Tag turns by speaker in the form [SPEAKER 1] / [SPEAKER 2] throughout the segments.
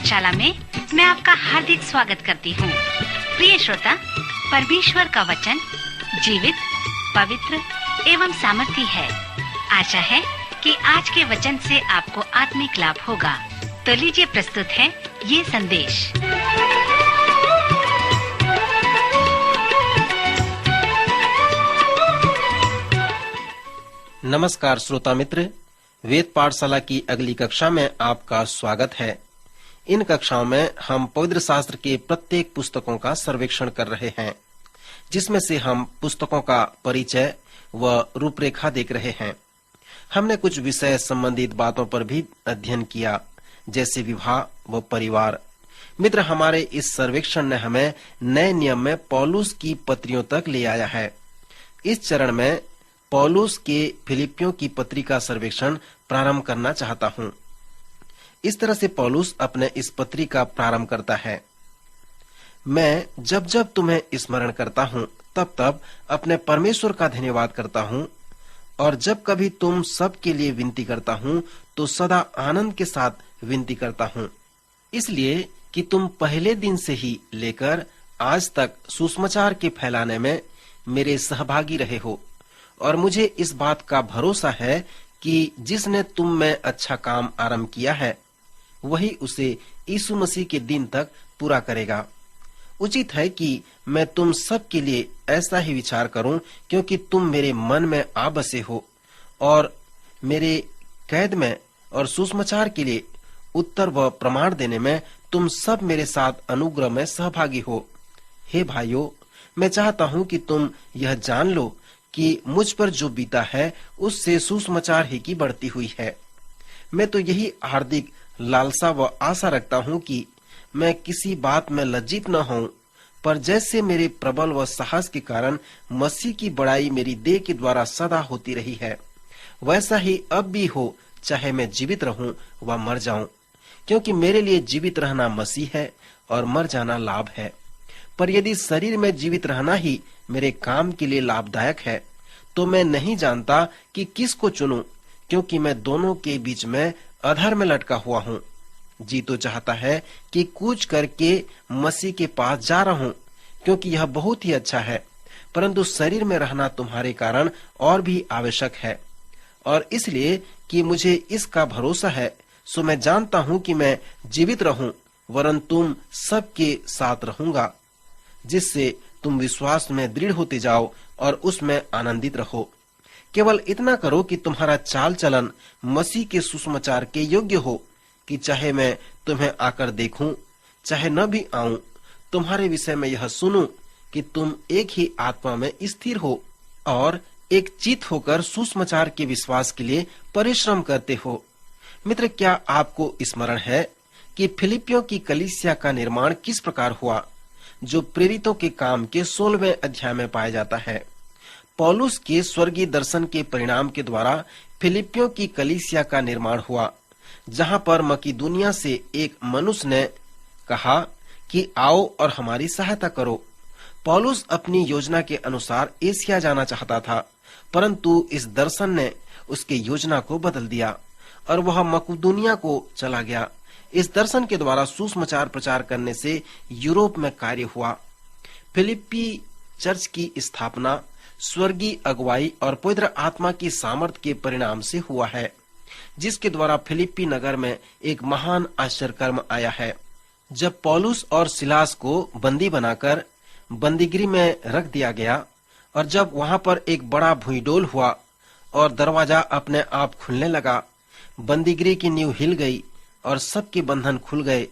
[SPEAKER 1] पाठशाला में मैं आपका हार्दिक स्वागत करती हूँ। प्रिय श्रोता, परमेश्वर का वचन जीवित, पवित्र एवं सामर्थी है। आशा है कि आज के वचन से आपको आत्मिक लाभ होगा। तो लीजिए प्रस्तुत है ये संदेश।
[SPEAKER 2] नमस्कार श्रोता मित्र, वेद पाठशाला की अगली कक्षा में आपका स्वागत है। इन कक्षाओं में हम पवित्र शास्त्र के प्रत्येक पुस्तकों का सर्वेक्षण कर रहे हैं, जिसमें से हम पुस्तकों का परिचय व रूपरेखा देख रहे हैं। हमने कुछ विषय संबंधित बातों पर भी अध्ययन किया, जैसे विवाह व परिवार। मित्र, हमारे इस सर्वेक्षण ने हमें नए नियम में पौलुस की पत्रियों तक ले आया है। इस चरण में पौलुस के फिलिपियों की पत्री का सर्वेक्षण प्रारंभ करना चाहता हूँ। इस तरह से पौलुस अपने इस पत्री का प्रारंभ करता है। मैं जब जब तुम्हें स्मरण करता हूँ, तब तब अपने परमेश्वर का धन्यवाद करता हूँ, और जब कभी तुम सब के लिए विनती करता हूँ तो सदा आनंद के साथ विनती करता हूँ, इसलिए कि तुम पहले दिन से ही लेकर आज तक सुसमाचार के फैलाने में मेरे सहभागी रहे हो। और मुझे इस बात का भरोसा है कि जिसने तुम में अच्छा काम आरंभ किया है, वही उसे यीशु मसीह के दिन तक पूरा करेगा। उचित है कि मैं तुम सब के लिए ऐसा ही विचार करूं, क्योंकि तुम मेरे मन में आ बसे हो और मेरे कैद में और सुसमाचार के लिए उत्तर व प्रमाण देने में तुम सब मेरे साथ अनुग्रह में सहभागी हो। हे भाइयों, मैं चाहता हूं कि तुम यह जान लो कि मुझ पर जो बीता है उससे सुसमाचार ही की बढ़ती हुई है। मैं तो यही हार्दिक लालसा व आशा रखता हूँ कि मैं किसी बात में लज्जित न हूँ, पर जैसे मेरे प्रबल व साहस के कारण मसीह की बड़ाई मेरी देह के द्वारा सदा होती रही है, वैसा ही अब भी हो, चाहे मैं जीवित रहूं व मर जाऊं। क्योंकि मेरे लिए जीवित रहना मसीह है और मर जाना लाभ है। पर यदि शरीर में जीवित रहना ही मेरे काम के लिए लाभदायक है, तो मैं नहीं जानता कि किसको चुनूं, क्योंकि मैं दोनों के बीच में अधर में लटका हुआ हूँ। जी तो चाहता है कि कूच करके मसीह के पास जा रहा हूँ, क्योंकि यह बहुत ही अच्छा है, परंतु शरीर में रहना तुम्हारे कारण और भी आवश्यक है। और इसलिए कि मुझे इसका भरोसा है, सो मैं जानता हूँ कि मैं जीवित रहूं, वरन तुम सबके साथ रहूंगा, जिससे तुम विश्वास में दृढ़ होते जाओ और उसमें आनंदित रहो। केवल इतना करो कि तुम्हारा चाल चलन मसीह के सुसमाचार के योग्य हो, कि चाहे मैं तुम्हें आकर देखूं, चाहे न भी आऊं, तुम्हारे विषय में यह सुनूं कि तुम एक ही आत्मा में स्थिर हो और एक चित होकर सुसमाचार के विश्वास के लिए परिश्रम करते हो। मित्र, क्या आपको स्मरण है कि फिलिपियों की कलीसिया का निर्माण किस प्रकार हुआ, जो प्रेरितों के काम के 16वें अध्याय में पाया जाता है। पौलुस के स्वर्गीय दर्शन के परिणाम के द्वारा फिलिपियों की कलीसिया का निर्माण हुआ, जहां पर मकिदुनिया से एक मनुष्य ने कहा कि आओ और हमारी सहायता करो। पौलुस अपनी योजना के अनुसार एशिया जाना चाहता था, परंतु इस दर्शन ने उसके योजना को बदल दिया और वह मकिदुनिया को चला गया। इस दर्शन के द्वारा सुसमाचार प्रचार करने से यूरोप में कार्य हुआ। फिलिप्पी चर्च की स्थापना स्वर्गीय अगुवाई और पवित्र आत्मा की सामर्थ के परिणाम से हुआ है, जिसके द्वारा फिलिप्पी नगर में एक महान आश्चर्य कर्म आया है। जब पौलुस और सिलास को बंदी बनाकर बंदीगृह में रख दिया गया, और जब वहां पर एक बड़ा भूईडोल हुआ और दरवाजा अपने आप खुलने लगा, बंदीगृह की नींव हिल गई और सबके बंधन खुल गए।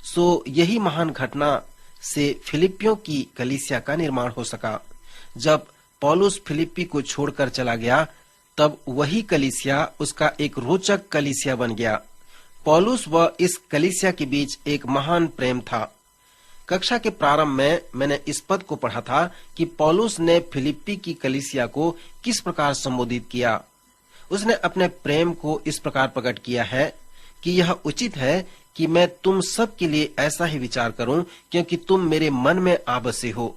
[SPEAKER 2] सो यही महान घटना से फिलिपियों की कलीसिया का निर्माण हो सका। जब पौलुस फिलिप्पी को छोड़कर चला गया, तब वही कलीसिया उसका एक रोचक कलीसिया बन गया। पौलुस व इस कलीसिया के बीच एक महान प्रेम था। कक्षा के प्रारंभ में मैंने इस पद को पढ़ा था कि पौलुस ने फिलिप्पी की कलीसिया को किस प्रकार संबोधित किया। उसने अपने प्रेम को इस प्रकार प्रकट किया है कि यह उचित है कि मैं तुम सब के लिए ऐसा ही विचार करूं, क्योंकि तुम मेरे मन में आ बसे हो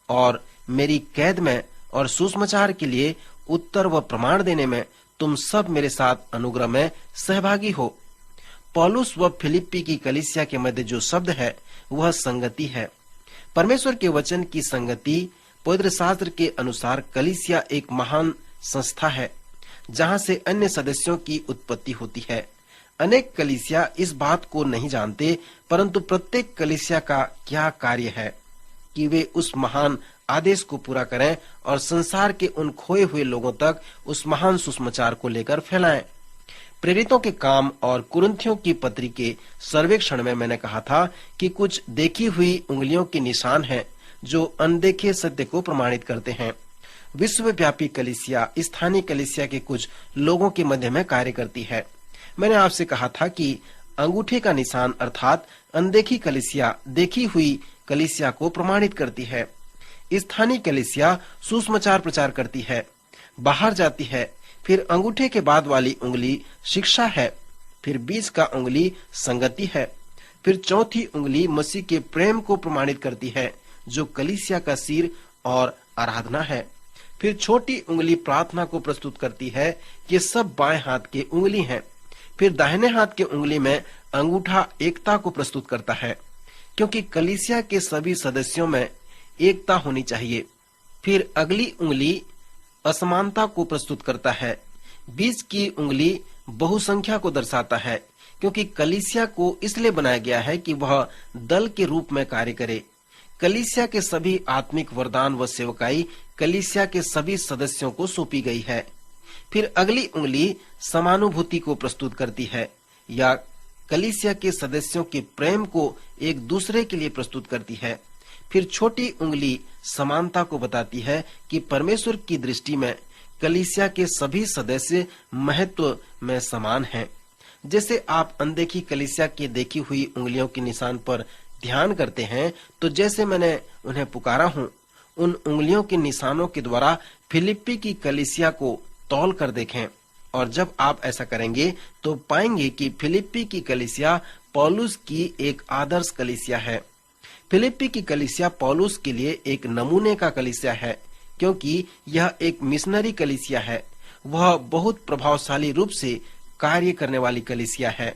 [SPEAKER 2] और मेरी कैद में और सुसमाचार के लिए उत्तर व प्रमाण देने में तुम सब मेरे साथ अनुग्रह में सहभागी हो। पौलुस व फिलिप्पी की कलीसिया के मध्य जो शब्द है वह संगति है। परमेश्वर के वचन की संगति पवित्र शास्त्र के अनुसार कलीसिया एक महान संस्था है जहां से अन्य सदस्यों की उत्पत्ति होती है। अनेक कलीसिया इस बात को नहीं जानते, परंतु प्रत्येक कलीसिया का क्या कार्य है कि वे उस महान आदेश को पूरा करें और संसार के उन खोए हुए लोगों तक उस महान सुसमाचार को लेकर फैलाएं। प्रेरितों के काम और कुरिन्थियों की पत्री के सर्वेक्षण में मैंने कहा था कि कुछ देखी हुई उंगलियों के निशान हैं जो अनदेखे सत्य को प्रमाणित करते हैं। विश्वव्यापी कलीसिया स्थानीय कलीसिया के कुछ लोगों के मध्य में कार्य करती है। मैंने आपसे कहा था कि अंगूठे का निशान अर्थात अनदेखी कलीसिया देखी हुई कलीसिया को प्रमाणित करती है। स्थानीय कलीसिया सुसमाचार प्रचार करती है, बाहर जाती है, फिर अंगूठे के बाद वाली उंगली शिक्षा है, फिर बीच का उंगली संगति है, फिर चौथी उंगली मसीह के प्रेम को प्रमाणित करती है जो कलीसिया का सिर और आराधना है, फिर छोटी उंगली प्रार्थना को प्रस्तुत करती है कि सब बाएं हाथ के उंगली हैं, फिर दाहिने हाथ के उंगली में अंगूठा एकता को प्रस्तुत करता है क्योंकि कलीसिया के सभी सदस्यों में एकता होनी चाहिए। फिर अगली उंगली असमानता को प्रस्तुत करता है। बीच की उंगली बहुसंख्या को दर्शाता है क्योंकि कलीसिया को इसलिए बनाया गया है कि वह दल के रूप में कार्य करे। कलीसिया के सभी आत्मिक वरदान व सेवकाई कलीसिया के सभी सदस्यों को सौंपी गई है। फिर अगली उंगली समानुभूति को प्रस्तुत करती है या कलीसिया के सदस्यों के प्रेम को एक दूसरे के लिए प्रस्तुत करती है। फिर छोटी उंगली समानता को बताती है कि परमेश्वर की दृष्टि में कलीसिया के सभी सदस्य महत्व में समान हैं। जैसे आप अनदेखी कलीसिया की देखी हुई उंगलियों के निशान पर ध्यान करते हैं, तो जैसे मैंने उन्हें पुकारा हूँ, उन उंगलियों के निशानों के द्वारा फिलिप्पी की कलीसिया को तौल कर देखें और जब आप ऐसा करेंगे तो पाएंगे कि फिलिप्पी की कलीसिया पौलुस की एक आदर्श कलीसिया है। फिलिप्पी की कलीसिया पौलुस के लिए एक नमूने का कलीसिया है क्योंकि यह एक मिशनरी कलीसिया है। वह बहुत प्रभावशाली रूप से कार्य करने वाली कलीसिया है।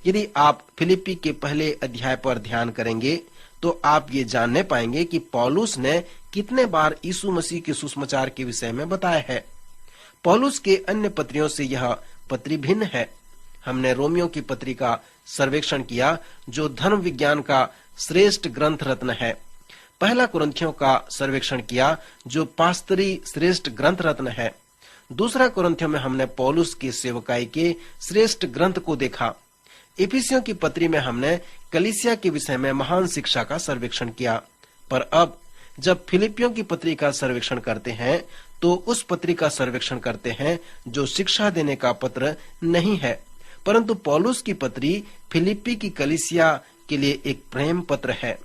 [SPEAKER 2] यदि आप फिलिप्पी के पहले अध्याय पर ध्यान करेंगे तो आप ये जानने पाएंगे कि पौलुस ने कितने बार यीशु मसीह के सुसमाचार के विषय में बताया है। पौलुस के अन्य पत्रियों से यह पत्री भिन्न है। हमने रोमियो की पत्री का सर्वेक्षण किया जो धर्म विज्ञान का श्रेष्ठ ग्रंथ रत्न है। पहला कुरिन्थियों का सर्वेक्षण किया जो पास्तरी श्रेष्ठ ग्रंथ रत्न है। दूसरा कुरिन्थियों में हमने पौलुस के सेवकाई के श्रेष्ठ ग्रंथ को देखा। इफिसियों की पत्री में हमने कलीसिया के विषय में महान शिक्षा का सर्वेक्षण किया। पर अब जब फिलिपियों की पत्री का सर्वेक्षण करते हैं तो उस पत्री का सर्वेक्षण करते हैं जो शिक्षा देने का पत्र नहीं है, परंतु पौलुस की पत्री फिलिप्पी की कलीसिया के लिए एक प्रेम पत्र है।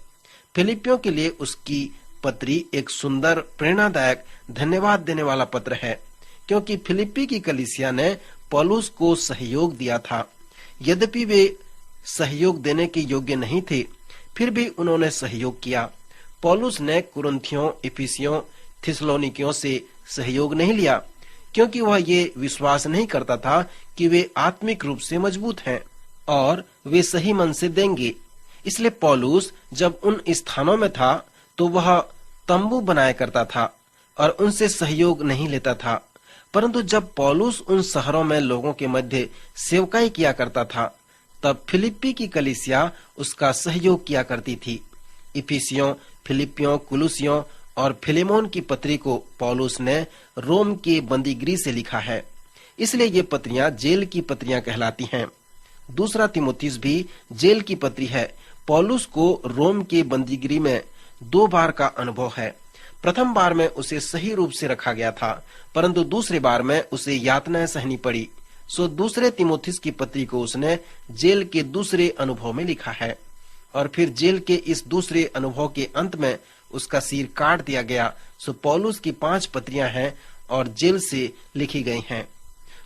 [SPEAKER 2] फिलिपियों के लिए उसकी पत्री एक सुंदर, प्रेरणादायक, धन्यवाद देने वाला पत्र है क्योंकि फिलिप्पी की कलीसिया ने पौलुस को सहयोग दिया था। यद्यपि वे सहयोग देने के योग्य नहीं थे, फिर भी उन्होंने सहयोग किया। पौलुस ने कुरिन्थियों, इफिसियों, थिस्सलुनीकियों से सहयोग नहीं लिया क्योंकि वह ये विश्वास नहीं करता था कि वे आत्मिक रूप से मजबूत हैं और वे सही मन से देंगे। इसलिए पौलुस जब उन स्थानों में था तो वह तंबू बनाया करता था और उनसे सहयोग नहीं लेता था, परंतु जब पौलुस उन शहरों में लोगों के मध्य सेवकाई किया करता था तब फिलिप्पी की कलीसिया उसका सहयोग किया करती थी। इफिसियों, फिलिपियों, कुलुसियों और फिलेमोन की पत्री को पौलुस ने रोम के बंदीगृह से लिखा है, इसलिए ये पत्रियां जेल की पत्रियां कहलाती हैं। दूसरा तीमुथियुस भी जेल की पत्री है। पौलुस को रोम के बंदीगृह में 2 बार का अनुभव है। प्रथम बार में उसे सही रूप से रखा गया था, परंतु दूसरी बार में उसे यातनाएं सहनी पड़ी। सो दूसरे तीमुथियुस की पत्री को उसने जेल के दूसरे अनुभव में लिखा है और फिर जेल के इस दूसरे अनुभव के अंत में उसका सिर काट दिया गया। सो पौलुस की 5 पत्रियां हैं और जेल से लिखी गई हैं।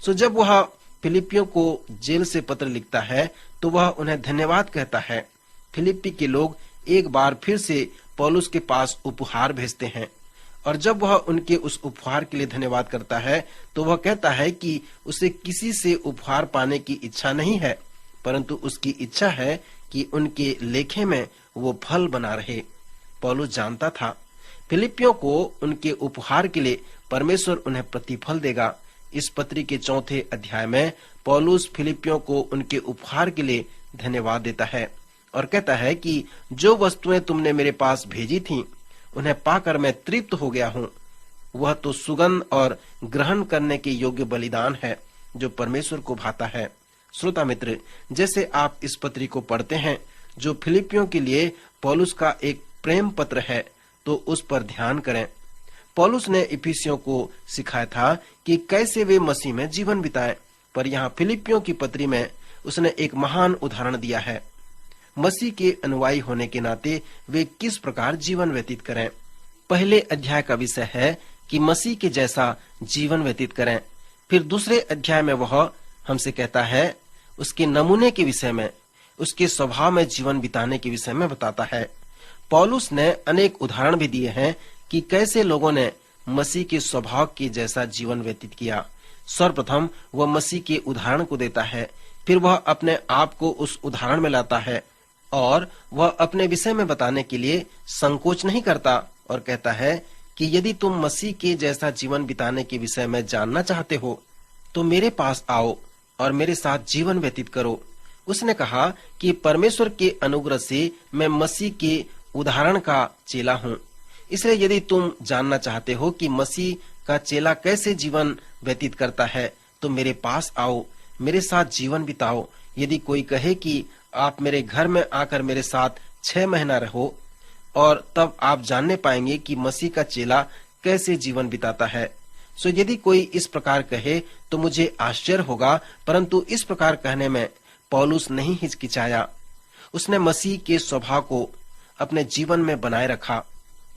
[SPEAKER 2] सो जब वह फिलिपियों को जेल से पत्र लिखता है तो वह उन्हें धन्यवाद कहता है। फिलिप्पी के लोग एक बार फिर से पौलुस के पास उपहार भेजते हैं और जब वह उनके उस उपहार के लिए धन्यवाद करता है तो वह कहता है कि उसे किसी से उपहार पाने की इच्छा नहीं है, परंतु उसकी इच्छा है कि उनके लेखे में वो फल बना रहे। पौलुस जानता था फिलिपियों को उनके उपहार के लिए परमेश्वर उन्हें प्रतिफल देगा। इस पत्री के 4 अध्याय में पौलुस फिलिपियों को उनके उपहार के लिए धन्यवाद देता है और कहता है कि जो वस्तुएं तुमने मेरे पास भेजी थीं, उन्हें पाकर मैं तृप्त हो गया हूँ। वह तो सुगंध और ग्रहण करने के योग्य बलिदान है जो परमेश्वर को भाता है। श्रोता मित्र, जैसे आप इस पत्री को पढ़ते हैं जो फिलिपियों के लिए पौलुस का एक प्रेम पत्र है, तो उस पर ध्यान करें। पौलुस ने इफिसियों को सिखाया था कि कैसे वे मसीह में जीवन बिताएं, पर यहाँ फिलिपियों की पत्री में उसने एक महान उदाहरण दिया है। मसीह के अनुयायी होने के नाते वे किस प्रकार जीवन व्यतीत करें। पहले अध्याय का विषय है कि मसीह के जैसा जीवन व्यतीत करें। फिर दूसरे अध्याय में वह हमसे कहता है उसके नमूने के विषय में, उसके स्वभाव में जीवन बिताने के विषय में बताता है। पौलुस ने अनेक उदाहरण भी दिए हैं कि कैसे लोगों ने मसीह के स्वभाव के जैसा जीवन व्यतीत किया। सर्वप्रथम वह मसीह के उदाहरण को देता है, फिर वह अपने आप को उस उदाहरण में लाता है और वह अपने विषय में बताने के लिए संकोच नहीं करता और कहता है कि यदि तुम मसीह के जैसा जीवन बिताने के विषय में जानना चाहते हो तो मेरे पास आओ और मेरे साथ जीवन व्यतीत करो। उसने कहा कि परमेश्वर के अनुग्रह से मैं मसीह के उदाहरण का चेला हूँ। इसलिए यदि तुम जानना चाहते हो कि मसीह का चेला कैसे जीवन व्यतीत करता है तो मेरे पास आओ, मेरे साथ जीवन बिताओ। यदि कोई कहे कि आप मेरे घर में आकर मेरे साथ 6 महीना रहो और तब आप जानने पाएंगे कि मसीह का चेला कैसे जीवन बिताता है। सो यदि कोई इस प्रकार कहे तो मुझे आश्चर्य होगा, परंतु इस प्रकार कहने में पौलुस नहीं हिचकिचाया। उसने मसीह के स्वभाव को अपने जीवन में बनाए रखा।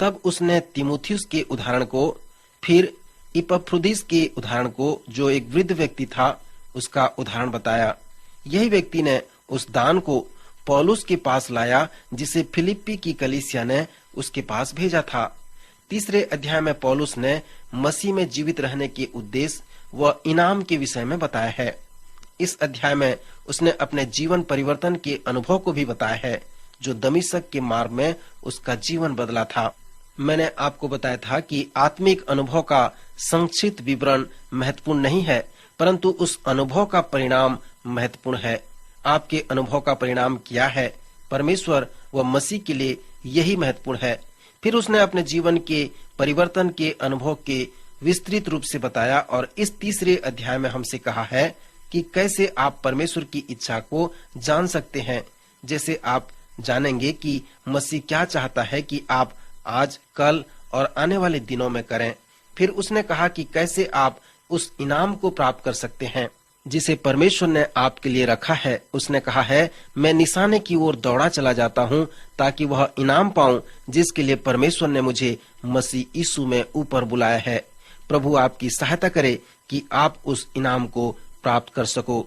[SPEAKER 2] तब उसने तीमुथियुस के उदाहरण को, फिर इपफ्रुदीस के उदाहरण को जो एक वृद्ध व्यक्ति था उसका उदाहरण बताया। यही व्यक्ति ने उस दान को पौलुस के पास लाया जिसे फिलिप्पी की कलीसिया ने उसके पास भेजा था। तीसरे अध्याय में पौलुस ने मसीह में जीवित रहने के उद्देश्य व इनाम के विषय में बताया है। इस अध्याय में उसने अपने जीवन परिवर्तन के अनुभव को भी बताया है जो दमिश्क के मार्ग में उसका जीवन बदला था। मैंने आपको बताया था कि आत्मिक अनुभव का संक्षिप्त विवरण महत्वपूर्ण नहीं है, परंतु उस अनुभव का परिणाम महत्वपूर्ण है। आपके अनुभव का परिणाम क्या है? परमेश्वर व मसीह के लिए यही महत्वपूर्ण है। फिर उसने अपने जीवन के परिवर्तन के अनुभव के विस्तृत रूप से बताया और इस तीसरे अध्याय में हमसे कहा है कि कैसे आप परमेश्वर की इच्छा को जान सकते हैं। जैसे आप जानेंगे कि मसीह क्या चाहता है कि आप आज, कल और आने वाले दिनों में करें। फिर उसने कहा कि कैसे आप उस इनाम को प्राप्त कर सकते हैं जिसे परमेश्वर ने आपके लिए रखा है। उसने कहा है, मैं निशाने की ओर दौड़ा चला जाता हूँ ताकि वह इनाम पाऊं जिसके लिए परमेश्वर ने मुझे मसीह यीशु में ऊपर बुलाया है। प्रभु आपकी सहायता करे कि आप उस इनाम को प्राप्त कर सको।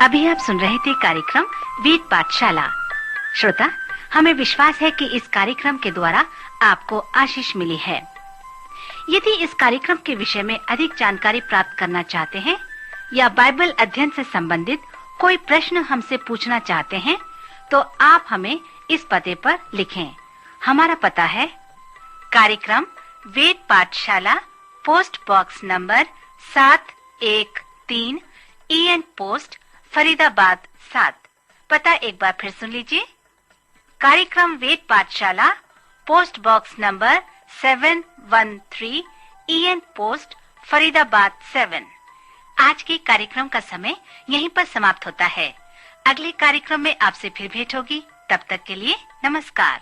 [SPEAKER 1] अभी आप सुन रहे थे कार्यक्रम वेद पाठशाला। श्रोता, हमें विश्वास है कि इस कार्यक्रम के द्वारा आपको आशीष मिली है। यदि इस कार्यक्रम के विषय में अधिक जानकारी प्राप्त करना चाहते हैं या बाइबल अध्ययन से संबंधित कोई प्रश्न हमसे पूछना चाहते हैं, तो आप हमें इस पते पर लिखें। हमारा पता है कार्यक्रम वेद पाठशाला, post box number 713, EN post, Faridabad 7। पता एक बार फिर सुन लीजिए। कार्यक्रम वेद पाठशाला, post box number 713, EN post, Faridabad 7। आज के कार्यक्रम का समय यहीं पर समाप्त होता है। अगले कार्यक्रम में आपसे फिर भेंट होगी। तब तक के लिए नमस्कार।